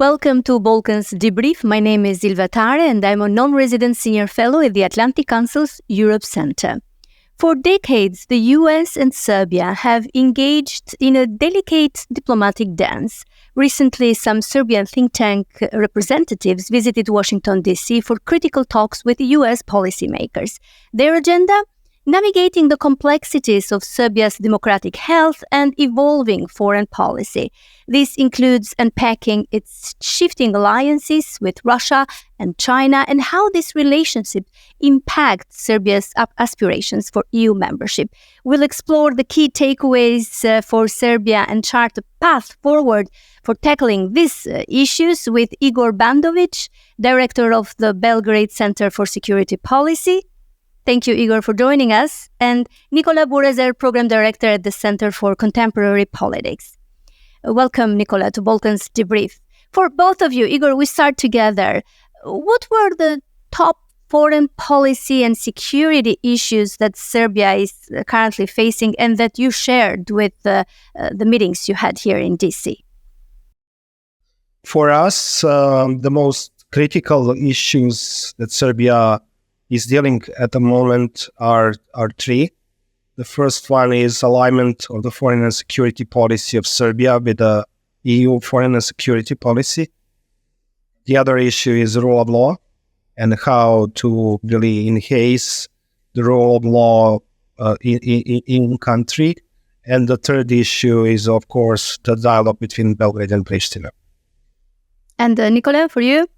Welcome to Balkans Debrief. My name is Ilva Tare and I'm a non-resident senior fellow at the Atlantic Council's Europe Center. For decades, the US and Serbia have engaged in a delicate diplomatic dance. Recently, some Serbian think tank representatives visited Washington, D.C. for critical talks with US policymakers. Their agenda? Navigating the complexities of Serbia's democratic health and evolving foreign policy. This includes unpacking its shifting alliances with Russia and China and how this relationship impacts Serbia's aspirations for EU membership. We'll explore the key takeaways for Serbia and chart a path forward for tackling these issues with Igor Bandovic, director of the Belgrade Center for Security Policy. Thank you, Igor, for joining us. And Nikola Burazer, Program Director at the Center for Contemporary Politics. Welcome, Nikola, to Balkans Debrief. For both of you, Igor, we start together. What were the top foreign policy and security issues that Serbia is currently facing and that you shared with the meetings you had here in D.C.? For us, the most critical issues that Serbia is dealing at the moment are three. The first one is alignment of the foreign and security policy of Serbia with the EU foreign and security policy. The other issue is the rule of law and how to really enhance the rule of law in country. And the third issue is, of course, the dialogue between Belgrade and Pristina. And Nikola, for you?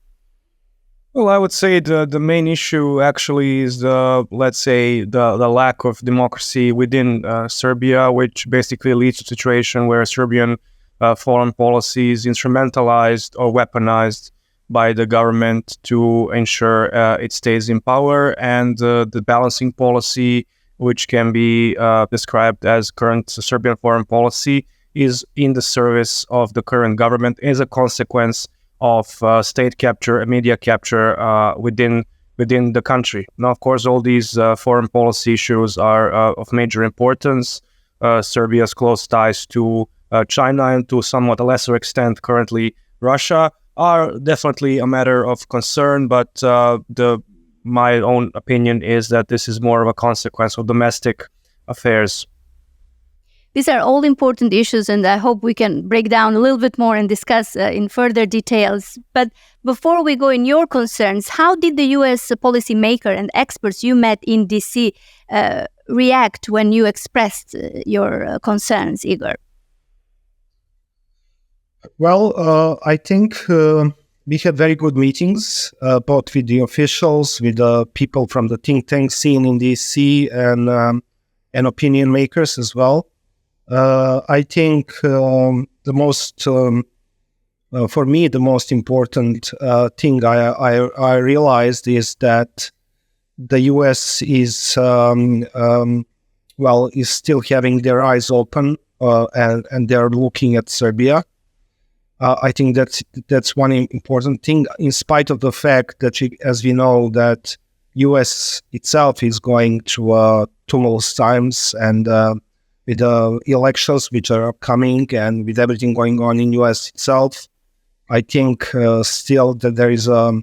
Well, I would say the main issue actually is the lack of democracy within Serbia, which basically leads to a situation where Serbian foreign policy is instrumentalized or weaponized by the government to ensure it stays in power, and the balancing policy, which can be described as current Serbian foreign policy, is in the service of the current government as a consequence of state capture and media capture within the country. Now, of course, all these foreign policy issues are of major importance. Serbia's close ties to China and to somewhat a lesser extent currently Russia are definitely a matter of concern, but my own opinion is that this is more of a consequence of domestic affairs. These are all important issues, and I hope we can break down a little bit more and discuss in further details. But before we go in your concerns, how did the U.S. policymaker and experts you met in D.C. react when you expressed your concerns, Igor? Well, I think we had very good meetings, both with the officials, with the people from the think tank scene in D.C. and opinion makers as well. I think for me, the most important thing I realized is that the U.S. is still having their eyes open and they're looking at Serbia. I think that's one important thing, in spite of the fact that, as we know, that U.S. itself is going through tumultuous times and with the elections which are upcoming and with everything going on in U.S. itself, I think still that there is a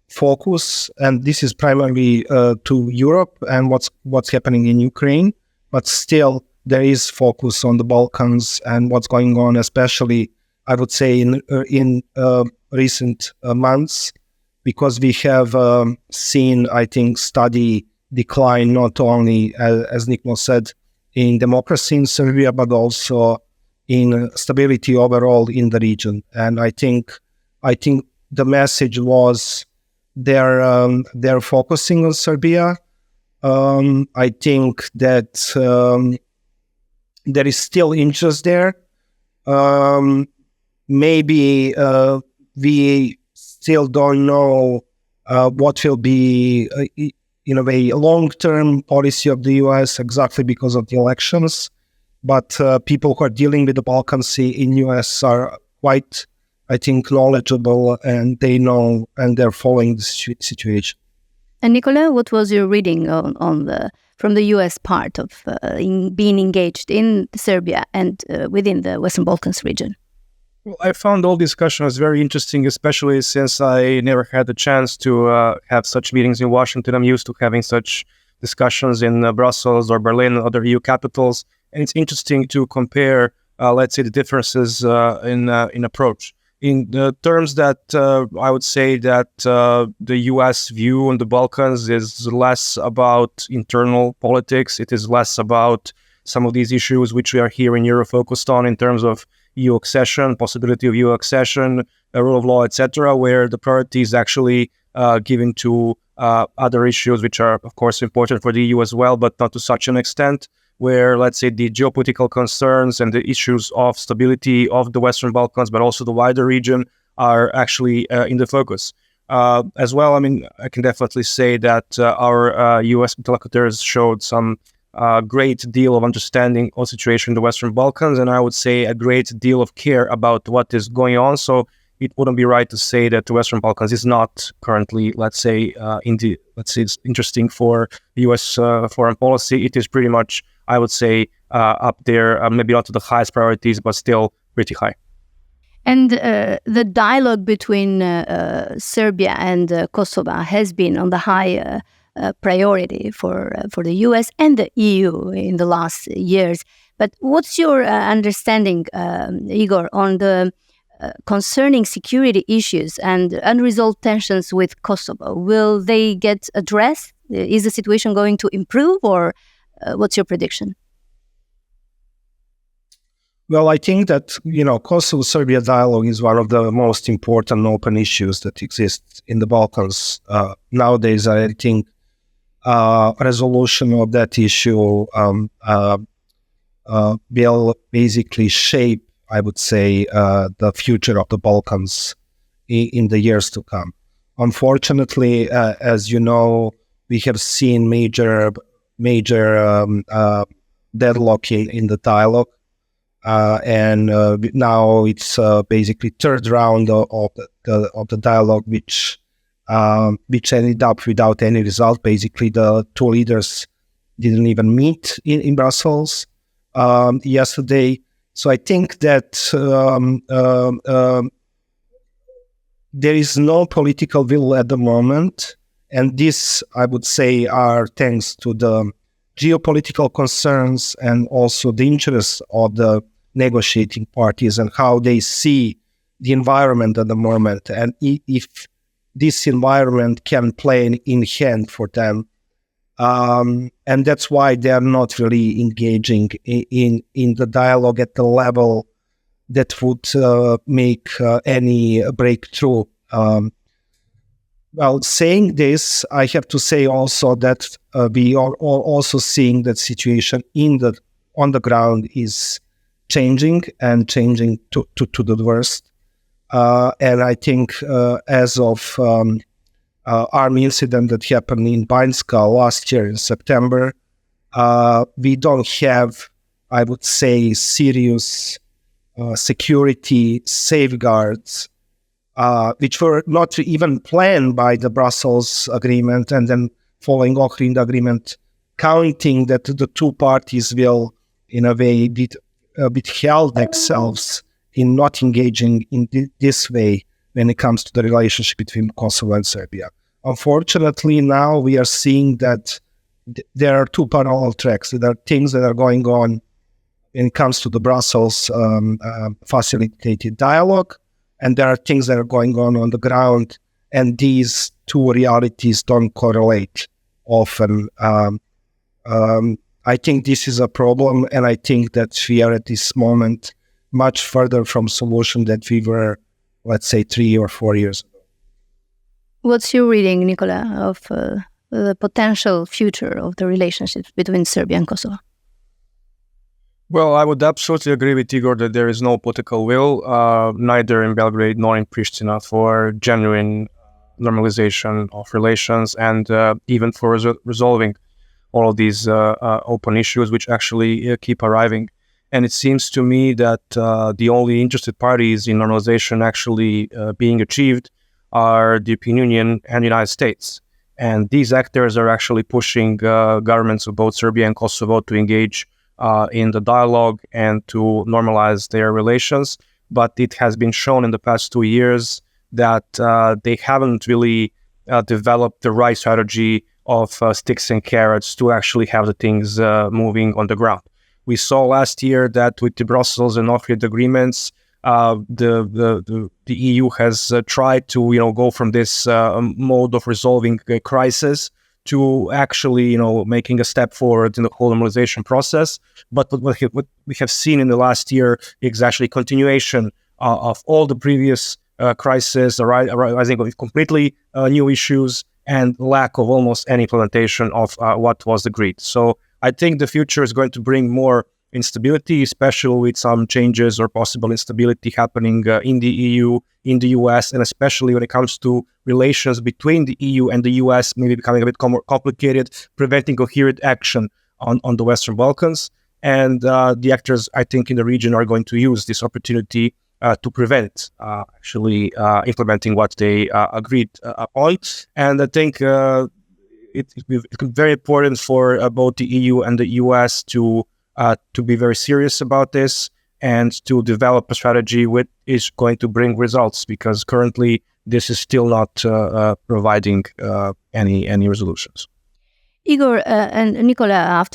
focus, and this is primarily to Europe and what's happening in Ukraine, but still there is focus on the Balkans and what's going on, especially I would say in recent months, because we have seen, I think, steady decline not only, as Nikola said, in democracy in Serbia, but also in stability overall in the region. And I think the message was they're focusing on Serbia. I think that there is still interest there. Maybe we still don't know what will be in a way, a long-term policy of the U.S. exactly because of the elections. But people who are dealing with the Balkans in U.S. are quite, I think, knowledgeable, and they know and they're following the situation. And Nikola, what was your reading from the U.S. part of being engaged in Serbia and within the Western Balkans region? Well, I found all discussions very interesting, especially since I never had the chance to have such meetings in Washington. I'm used to having such discussions in Brussels or Berlin, other EU capitals, and it's interesting to compare, let's say, the differences in approach. In the terms that I would say that the U.S. view on the Balkans is less about internal politics. It is less about some of these issues which we are here in Europe focused on in terms of EU accession, possibility of EU accession, rule of law, etc., where the priority is actually given to other issues which are, of course, important for the EU as well, but not to such an extent, where, let's say, the geopolitical concerns and the issues of stability of the Western Balkans, but also the wider region, are actually in the focus. As well, I mean, I can definitely say that our U.S. interlocutors showed some great deal of understanding of the situation in the Western Balkans, and I would say a great deal of care about what is going on. So it wouldn't be right to say that the Western Balkans is not currently, let's say, it's interesting for U.S. Foreign policy. It is pretty much, I would say, up there, maybe not to the highest priorities, but still pretty high. And the dialogue between Serbia and Kosovo has been on the high priority for the U.S. and the EU in the last years. But what's your understanding, Igor, on the concerning security issues and unresolved tensions with Kosovo? Will they get addressed? Is the situation going to improve, or what's your prediction? Well, I think that, Kosovo Serbia dialogue is one of the most important open issues that exist in the Balkans. Nowadays, I think resolution of that issue will basically shape, I would say, the future of the Balkans in the years to come. Unfortunately, as you know, we have seen major deadlock in the dialogue. And now it's basically third round of the dialogue, which ended up without any result. Basically, the two leaders didn't even meet in Brussels yesterday. So I think that there is no political will at the moment, and this, I would say, are thanks to the geopolitical concerns and also the interests of the negotiating parties and how they see the environment at the moment, and if this environment can play in hand for them, and that's why they are not really engaging in the dialogue at the level that would make any breakthrough. Well, saying this, I have to say also that we are also seeing that situation on the ground is changing to the worst. And I think as of army incident that happened in Banjska last year in September, we don't have, I would say, serious security safeguards, which were not even planned by the Brussels agreement and then following Ohrid agreement, counting that the two parties will, in a way, withheld themselves in not engaging in this way when it comes to the relationship between Kosovo and Serbia. Unfortunately, now we are seeing that there are two parallel tracks. There are things that are going on when it comes to the Brussels facilitated dialogue, and there are things that are going on the ground, and these two realities don't correlate often. I think this is a problem, and I think that we are at this moment much further from solution than we were, let's say, 3 or 4 years ago. What's your reading, Nikola, of the potential future of the relationships between Serbia and Kosovo? Well, I would absolutely agree with Igor that there is no political will, neither in Belgrade nor in Pristina, for genuine normalization of relations and even for resolving all of these open issues which actually keep arriving. And it seems to me that the only interested parties in normalization actually being achieved are the European Union and the United States. And these actors are actually pushing governments of both Serbia and Kosovo to engage in the dialogue and to normalize their relations, but it has been shown in the past 2 years that they haven't really developed the right strategy of sticks and carrots to actually have the things moving on the ground. We saw last year that with the Brussels and Ohrid agreements, the EU has tried to go from this mode of resolving a crisis to actually making a step forward in the whole normalization process. But what we have seen in the last year is actually continuation of all the previous crises, arising of completely new issues and lack of almost any implementation of what was agreed. So I think the future is going to bring more instability, especially with some changes or possible instability happening in the EU, in the US, and especially when it comes to relations between the EU and the US, maybe becoming a bit more complicated, preventing coherent action on the Western Balkans. And the actors, I think, in the region are going to use this opportunity to prevent actually implementing what they agreed upon. And I think it's very important for both the EU and the US to be very serious about this and to develop a strategy which is going to bring results, because currently this is still not providing any resolutions. Igor and Nikola,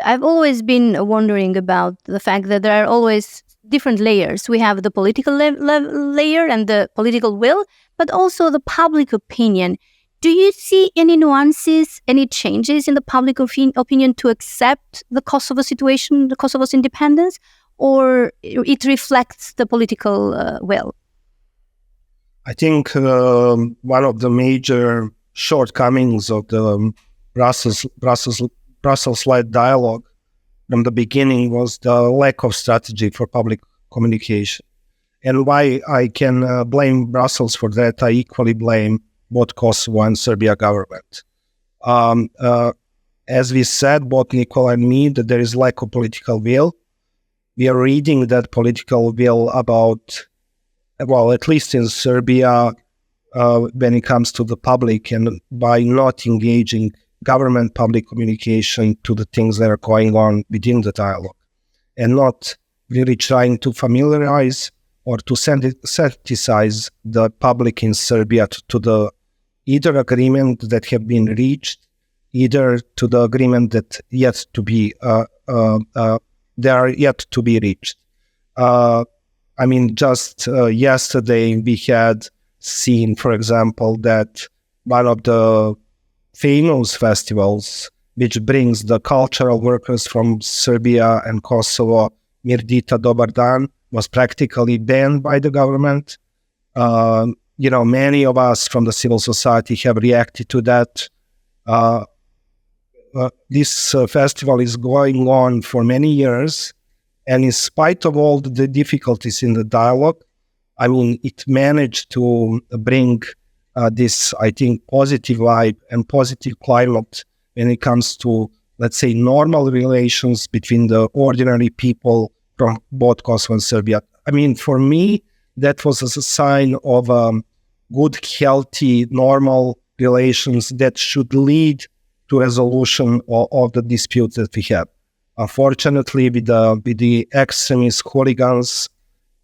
I've always been wondering about the fact that there are always different layers. We have the political layer and the political will, but also the public opinion. Do you see any nuances, any changes in the public opinion to accept the Kosovo situation, the Kosovo's independence, or it reflects the political will? I think one of the major shortcomings of the Brussels-led dialogue from the beginning was the lack of strategy for public communication. And why I can blame Brussels for that, I equally blame both Kosovo and Serbia government. As we said, both Nikola and me, that there is lack of political will. We are reading that political will about, well, at least in Serbia, when it comes to the public, and by not engaging government public communication to the things that are going on within the dialogue, and not really trying to familiarize or to sensitize the public in Serbia to the either agreement that have been reached, either to the agreement that yet to be they are yet to be reached. I mean, just yesterday we had seen, for example, that one of the famous festivals which brings the cultural workers from Serbia and Kosovo, Mirdita Dobar Dan, was practically banned by the government. Many of us from the civil society have reacted to that. This festival is going on for many years, and in spite of all the difficulties in the dialogue, I mean, it managed to bring this, I think, positive vibe and positive climate when it comes to, let's say, normal relations between the ordinary people from both Kosovo and Serbia. I mean, for me, that was a sign of good, healthy, normal relations that should lead to resolution of the disputes that we have. Unfortunately, with the extremist hooligans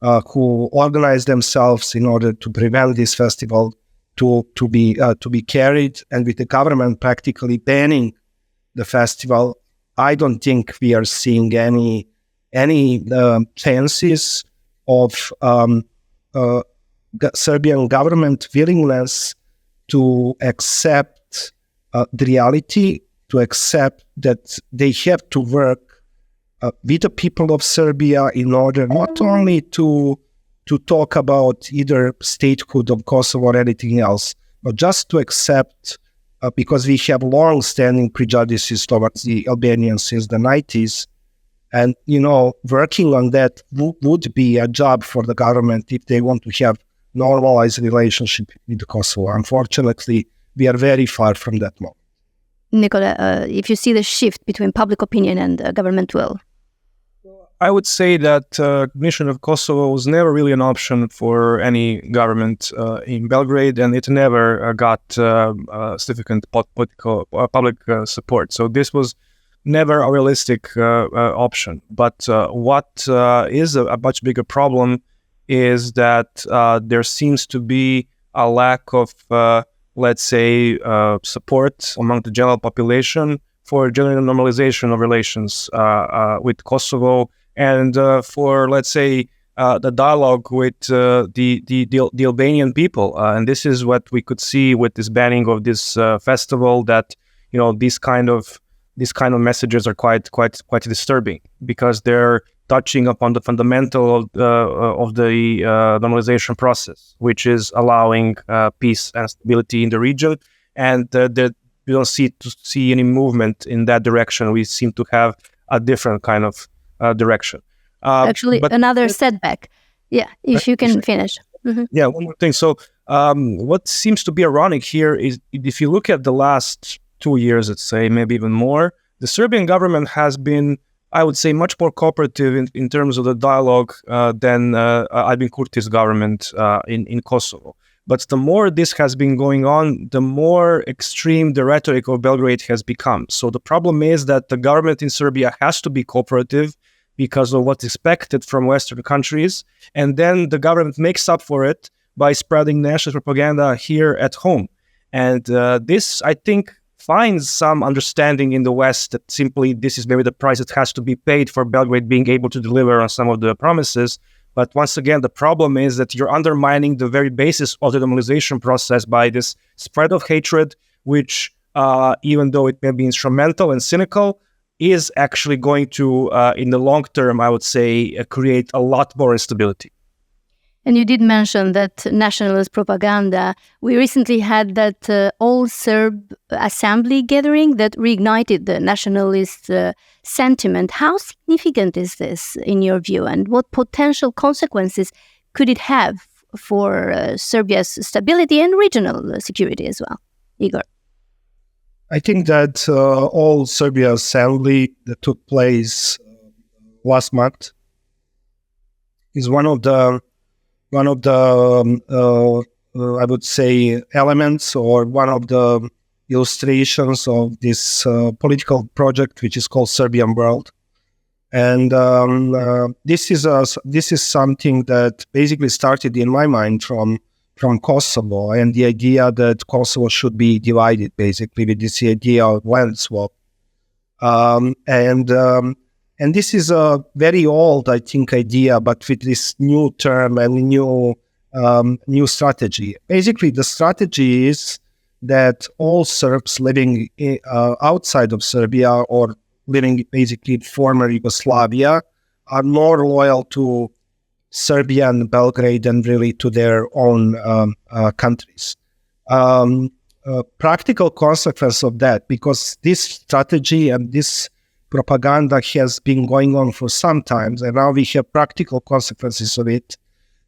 who organize themselves in order to prevent this festival to be carried, and with the government practically banning the festival, I don't think we are seeing any chances of Serbian government willingness to accept the reality, to accept that they have to work with the people of Serbia in order not only to talk about either statehood of Kosovo or anything else, but just to accept, because we have long-standing prejudices towards the Albanians since the 90s, and, working on that would be a job for the government if they want to have normalized relationship with Kosovo. Unfortunately, we are very far from that moment. Nikola, if you see the shift between public opinion and government will? I would say that admission of Kosovo was never really an option for any government in Belgrade, and it never got significant political public support. So this was never a realistic option. But what is a much bigger problem is that there seems to be a lack of, support among the general population for general normalization of relations with Kosovo and for, the dialogue with the Albanian people. And this is what we could see with this banning of this festival, that, these kind of messages are quite disturbing, because they're touching upon the fundamental of the normalization process, which is allowing peace and stability in the region. And that we don't see any movement in that direction. We seem to have a different kind of direction. Another setback. Yeah, if you can finish. Mm-hmm. Yeah, one more thing. So what seems to be ironic here is, if you look at the last 2 years, let's say, maybe even more, the Serbian government has been, I would say, much more cooperative in terms of the dialogue than Albin Kurti's government in Kosovo. But the more this has been going on, the more extreme the rhetoric of Belgrade has become. So the problem is that the government in Serbia has to be cooperative because of what's expected from Western countries. And then the government makes up for it by spreading nationalist propaganda here at home. And this, I think, finds some understanding in the West that simply this is maybe the price that has to be paid for Belgrade being able to deliver on some of the promises. But once again, the problem is that you're undermining the very basis of the normalization process by this spread of hatred, which, even though it may be instrumental and cynical, is actually going to, in the long term, I would say, create a lot more instability. And you did mention that nationalist propaganda. We recently had that All-Serb Assembly gathering that reignited the nationalist sentiment. How significant is this, in your view, and what potential consequences could it have for Serbia's stability and regional security as well? Igor? I think that All-Serbia Assembly that took place last month is one of the I would say elements, or one of the illustrations of this political project, which is called Serbian World. And this is something that basically started in my mind from Kosovo, and the idea that Kosovo should be divided, basically, with this idea of land swap. And this is a very old, I think, idea, but with this new term and new strategy. Basically, the strategy is that all Serbs living outside of Serbia, or living basically in former Yugoslavia, are more loyal to Serbia and Belgrade and really to their own countries. Practical consequence of that, because this strategy and this propaganda has been going on for some time, and now we have practical consequences of it.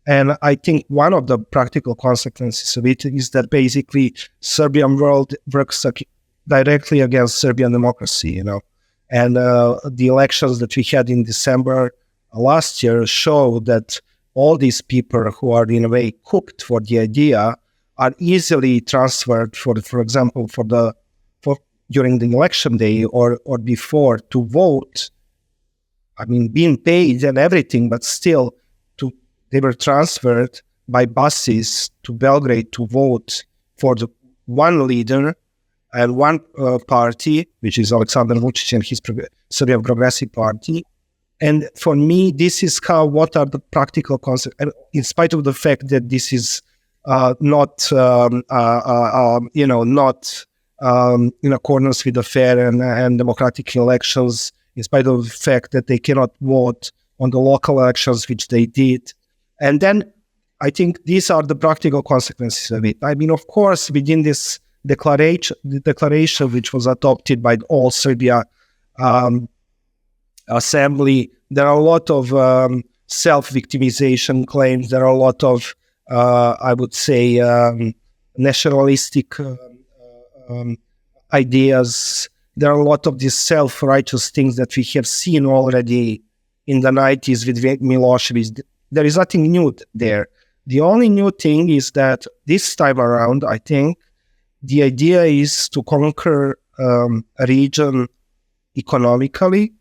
And I think one of the practical consequences of it is that basically Serbian World works directly against Serbian democracy, And the elections that we had in December last year show that all these people who are in a way cooked for the idea are easily transferred, for example, during the election day or before, to vote. I mean, being paid and everything, but still they were transferred by buses to Belgrade to vote for the one leader and one party, which is Aleksandar Vučić and his Serbian Progressive Party. And for me, this is what are the practical consequences, in spite of the fact that this is not in accordance with the fair and democratic elections, in spite of the fact that they cannot vote on the local elections, which they did. And then I think these are the practical consequences of it. I mean, of course, within this declaration which was adopted by the All-Serbia Assembly, there are a lot of self-victimization claims. There are a lot of, I would say, nationalistic ideas. There are a lot of these self-righteous things that we have seen already in the 90s with Milosevic. There is nothing new there. The only new thing is that this time around, I think, the idea is to conquer a region economically.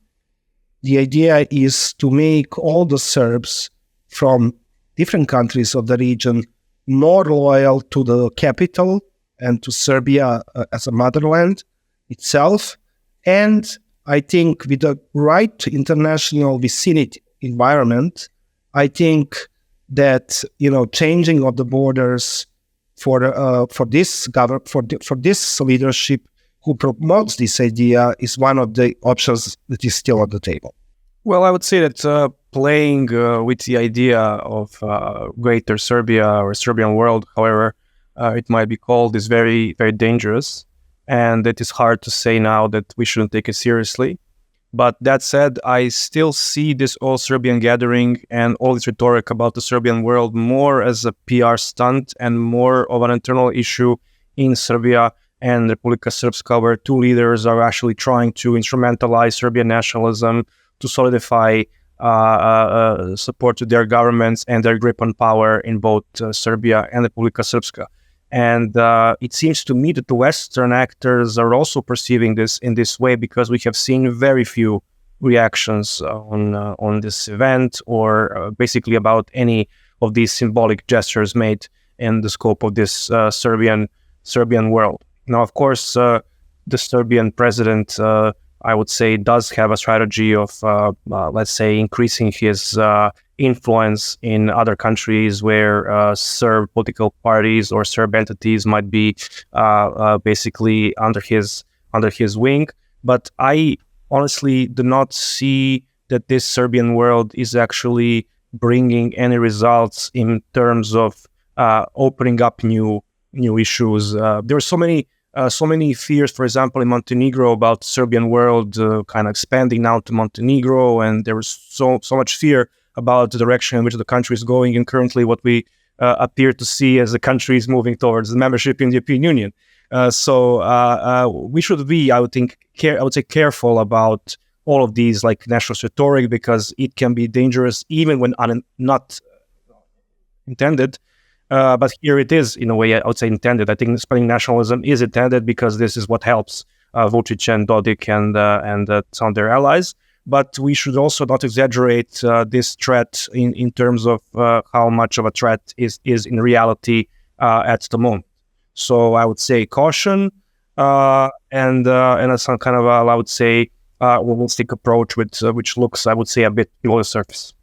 The idea is to make all the Serbs from different countries of the region more loyal to the capital and to Serbia as a motherland itself. And I think with the right international vicinity environment, I think that changing of the borders for this leadership who promotes this idea is one of the options that is still on the table. Well, I would say that playing with the idea of Greater Serbia or Serbian world, however it might be called, is very, very dangerous. And it is hard to say now that we shouldn't take it seriously. But that said, I still see this all-Serbian gathering and all this rhetoric about the Serbian world more as a PR stunt and more of an internal issue in Serbia and Republika Srpska, where two leaders are actually trying to instrumentalize Serbian nationalism to solidify support to their governments and their grip on power in both Serbia and Republika Srpska. And it seems to me that the Western actors are also perceiving this in this way, because we have seen very few reactions on this event or basically about any of these symbolic gestures made in the scope of this Serbian world. Now, of course, the Serbian president, I would say, does have a strategy of, let's say, increasing his influence in other countries where Serb political parties or Serb entities might be basically under his wing. But I honestly do not see that this Serbian world is actually bringing any results in terms of opening up new issues. There are so many fears, for example, in Montenegro about Serbian world kind of expanding now to Montenegro, and there was so much fear about the direction in which the country is going, and currently what we appear to see as the country is moving towards membership in the European Union. So we should be, I would say, careful about all of these like nationalist rhetoric, because it can be dangerous even when not intended. But here it is, in a way, I would say, intended. I think spreading nationalism is intended because this is what helps Vučić and Dodik and some of their allies. But we should also not exaggerate this threat in terms of how much of a threat is in reality at the moment. So I would say caution and some kind of I would say realistic approach, which looks, I would say, a bit below the surface.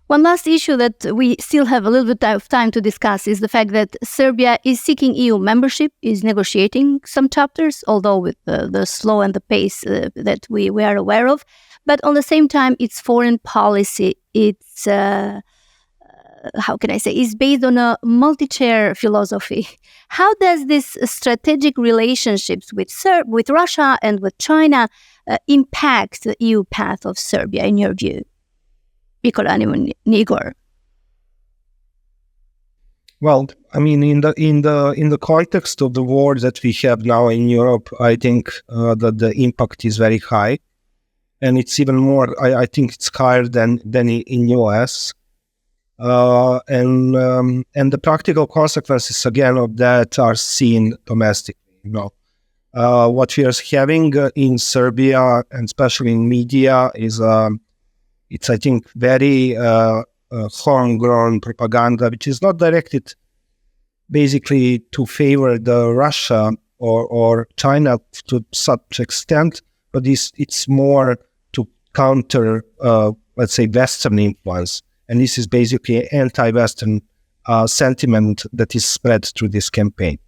One last issue that we still have a little bit of time to discuss is the fact that Serbia is seeking EU membership, is negotiating some chapters, although with the slow and the pace that we are aware of. But on the same time, its foreign policy, it's, how can I say, is based on a multi-chair philosophy. How does this strategic relationships with Russia and with China impact the EU path of Serbia, in your view? Nikola and Igor. Well, I mean, in the context of the war that we have now in Europe, I think that the impact is very high, and it's even more. I think it's higher than in US, and the practical consequences again of that are seen domestically. What we are having in Serbia, and especially in media, is it's, I think, very homegrown propaganda, which is not directed basically to favor the Russia or China to such extent, but it's more to counter, let's say, Western influence. And this is basically anti-Western sentiment that is spread through this campaign.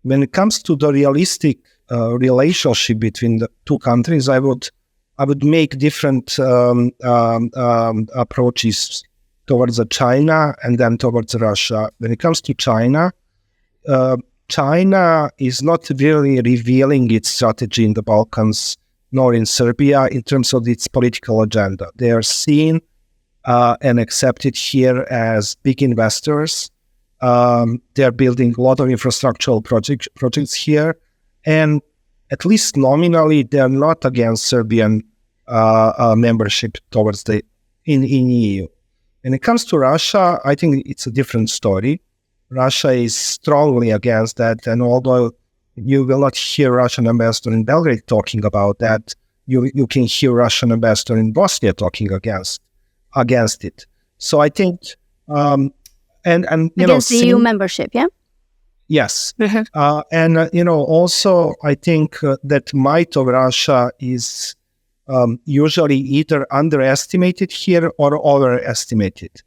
When it comes to the realistic relationship between the two countries, I would make different approaches towards China and then towards Russia. When it comes to China, China is not really revealing its strategy in the Balkans nor in Serbia in terms of its political agenda. They are seen and accepted here as big investors. They're building a lot of infrastructural projects here, and at least nominally, they're not against Serbian membership towards in EU. When it comes to Russia, I think it's a different story. Russia is strongly against that, and although you will not hear Russian ambassador in Belgrade talking about that, you can hear Russian ambassador in Bosnia talking against it. So I think and against the EU membership, yeah? Yes. Also, I think that might of Russia is usually either underestimated here or overestimated.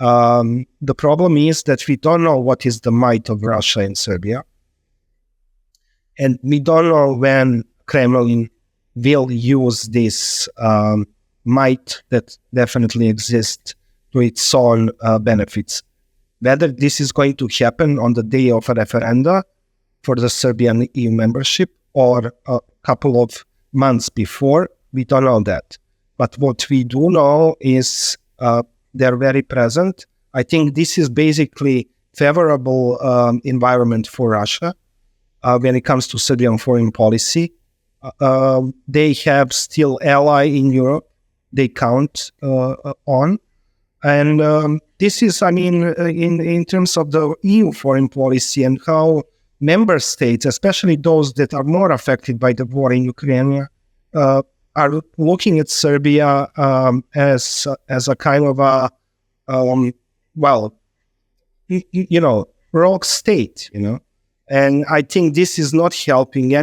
The problem is that we don't know what is the might of Russia in Serbia. And we don't know when Kremlin will use this might that definitely exists to its own benefits. Whether this is going to happen on the day of a referenda for the Serbian EU membership or a couple of months before, we don't know that. But what we do know is they're very present. I think this is basically favorable environment for Russia when it comes to Serbian foreign policy. They have still ally in Europe they count on. And this is, in terms of the EU foreign policy and how member states, especially those that are more affected by the war in Ukraine, are looking at Serbia as a kind of a, rogue state, And I think this is not helping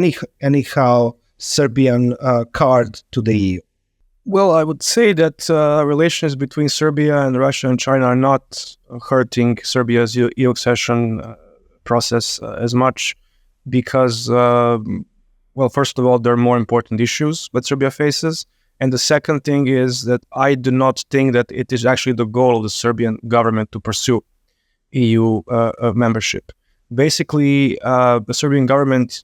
anyhow Serbian card to the EU. Well, I would say that relations between Serbia and Russia and China are not hurting Serbia's EU accession process as much because, first of all, there are more important issues that Serbia faces. And the second thing is that I do not think that it is actually the goal of the Serbian government to pursue EU membership. Basically, the Serbian government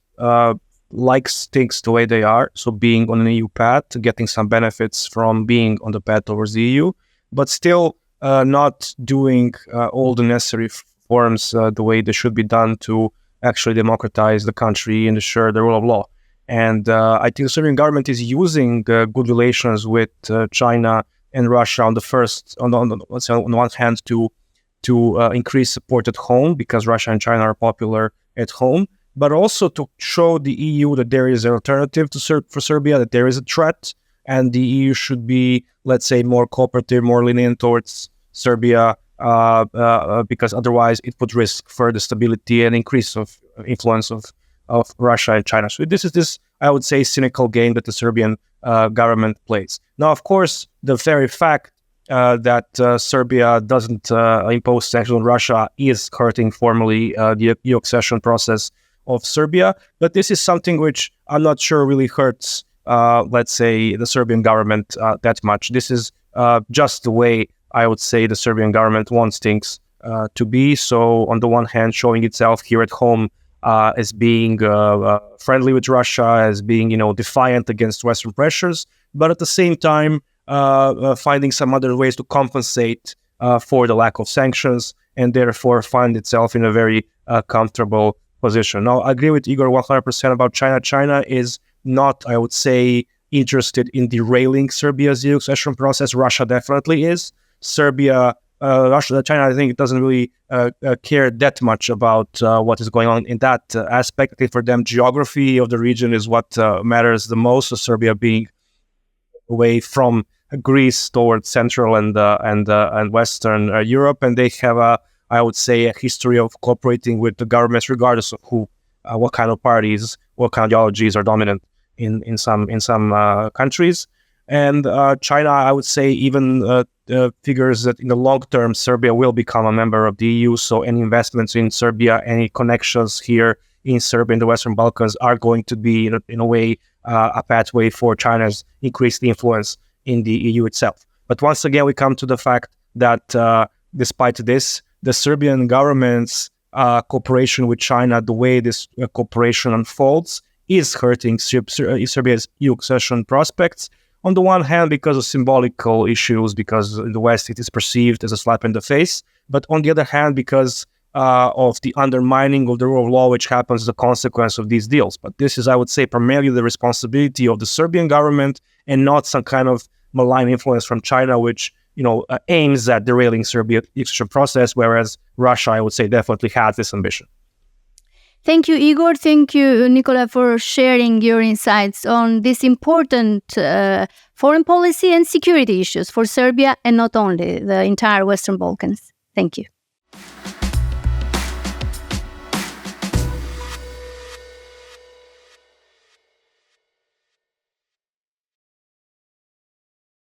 likes things the way they are, so being on an EU path, getting some benefits from being on the path towards the EU, but still not doing all the necessary reforms the way they should be done to actually democratize the country and ensure the rule of law. And I think the Serbian government is using good relations with China and Russia on the one hand to increase support at home because Russia and China are popular at home, but also to show the EU that there is an alternative for Serbia, that there is a threat, and the EU should be, let's say, more cooperative, more lenient towards Serbia, because otherwise it would risk further stability and increase of influence of Russia and China. So this is this, I would say, cynical game that the Serbian government plays. Now, of course, the very fact that Serbia doesn't impose sanctions on Russia is hurting formally the EU accession process of Serbia, but this is something which I'm not sure really hurts, let's say, the Serbian government that much. This is just the way I would say the Serbian government wants things to be. So on the one hand, showing itself here at home as being friendly with Russia, as being, defiant against Western pressures, but at the same time, finding some other ways to compensate for the lack of sanctions and therefore find itself in a very comfortable position. Now, I agree with Igor 100% about China. China is not, I would say, interested in derailing Serbia's EU accession process. Russia definitely is. China, I think, doesn't really care that much about what is going on in that aspect. I think for them, geography of the region is what matters the most. So Serbia being away from Greece towards Central and Western Europe, and they have I would say, a history of cooperating with the governments, regardless of what kind of parties, what kind of ideologies are dominant in some countries. And China, I would say, even figures that in the long term, Serbia will become a member of the EU. So any investments in Serbia, any connections here in Serbia, in the Western Balkans, are going to be, in a way, a pathway for China's increased influence in the EU itself. But once again, we come to the fact that despite this, the Serbian government's cooperation with China, the way this cooperation unfolds, is hurting Serbia's EU accession prospects. On the one hand, because of symbolical issues, because in the West it is perceived as a slap in the face, but on the other hand, because of the undermining of the rule of law, which happens as a consequence of these deals. But this is, I would say, primarily the responsibility of the Serbian government and not some kind of malign influence from China, which aims at derailing Serbia's accession process, whereas Russia, I would say, definitely has this ambition. Thank you, Igor. Thank you, Nikola, for sharing your insights on this important foreign policy and security issues for Serbia and not only the entire Western Balkans. Thank you.